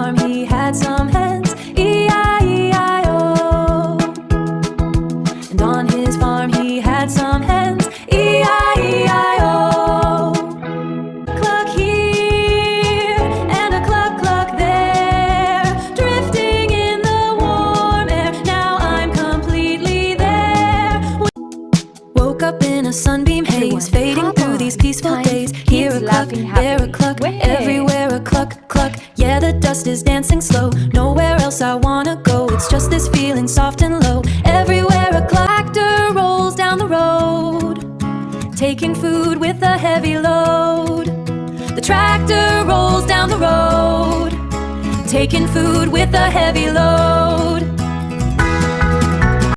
farm he had some hens, E-I-E-I-O. And on his farm he had some hens, E-I-E-I-O. Cluck here and a cluck cluck there, drifting in the warm air. Now I'm completely there. Woke up in a sunbeam haze, fading through these peaceful days. Here a cluck, there a cluck, everywhere a cluck cluck. Yeah, the dust is dancing slow. Nowhere else I wanna go. It's just this feeling soft and low. Everywhere a tractor rolls down the road, taking food with a heavy load. The tractor rolls down the road, taking food with a heavy load.